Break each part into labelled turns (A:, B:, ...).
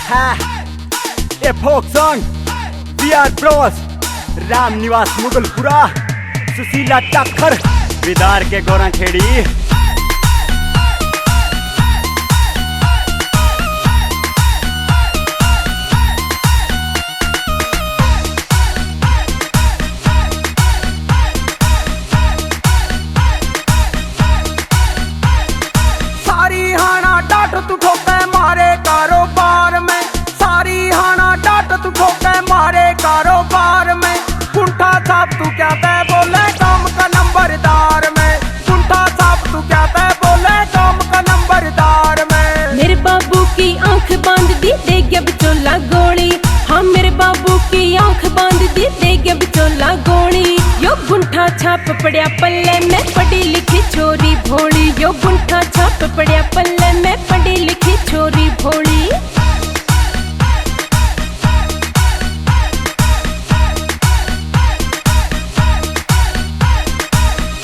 A: A folk song we are bros Ram Niwas Mughalpura Sushila टाखर विदार के गोरा खेड़ी।
B: सारी हाना डांट तू ठोके मारे कारोबार में, सारी हाना डांट तू ठोके मारे कारोबार में। कुंठा साहब तू क्या तय बोले काम का नंबरदार में, कुंठा साहब तू क्या तय बोले काम का नंबरदार में।
C: मेरे बाबू की आंख बांध दी दे गया बिचौला गोली, हाँ मेरे बाबू की आंख बांध दी दे गया बिचौला गोली। यो गुंठा छाप पड़िया पल्ले में पढ़ी लिखी छोरी भोली, यो गुंठा छाप पड़िया पल्ले में पढ़ी लिखी छोरी भोली।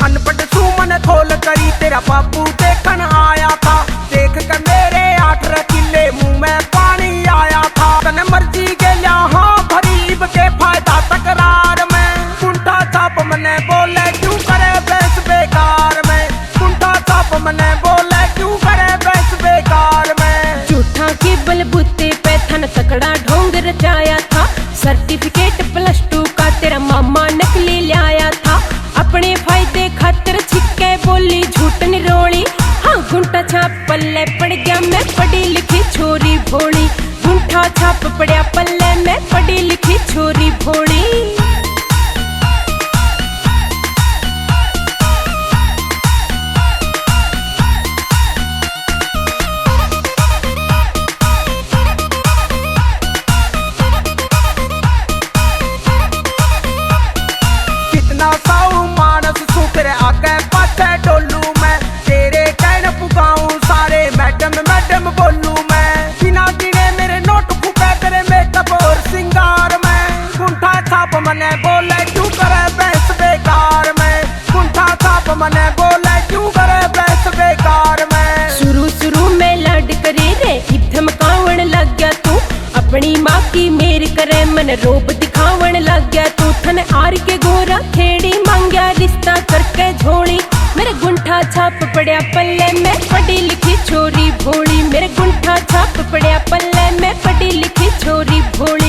B: अनपढ़ सुमन खोल करी तेरा बापू देखन आया था, देख कर मेरे 18 किले मुंह में पानी आया था। तने मर्जी के लिया हाँ गरीब के फायदा तकरार में, कुंठा साहब मने बोले क्यों करे बैस बेकार में, कुंठा साहब मने बोले क्यों करे बैस बेकार में।
C: झूठा के बलबूते पे थन तकड़ा ढोंग रचाया था, सर्टिफिकेट +2 का तेरा मामा नकली लाया था। अपने फायदे खातिर छिक्के बोली झूठ निरोली, हाँ गुंठा छाप पल्ले पड़ गया मैं पढ़ी लिखी छोरी भोली, गुंठा छाप पड़िया पल्ले में पढ़ी लिखी छोरी भोली।
B: साऊ मानस सू तेरे आगे पाछे डोलू मैं, तेरे कहने पुगाऊं सारे मैडम मैडम बोलू मैं। बिना गिने मेरे नोट फूके तेरे मेकअप और सिंगार में, कुंठा छाप मने बोले क्यों करे बैस बेकार में, कुंठा छाप मने बोले क्यों करे बैस बेकार में।
C: शुरू में लाड करे रे धमकावण लग गया तू, अपनी माँ की मेर करे मन रोब दिखावण लग गया तू। थन आर के गोरा खेड़ी मांगया रिश्ता करके झोली, मेरे गुंठा छाप पड़िया पल्ले में पढ़ी लिखी छोरी भोली, मेरे गुंठा छाप पड़िया पल्ले में पढ़ी लिखी छोरी भोली।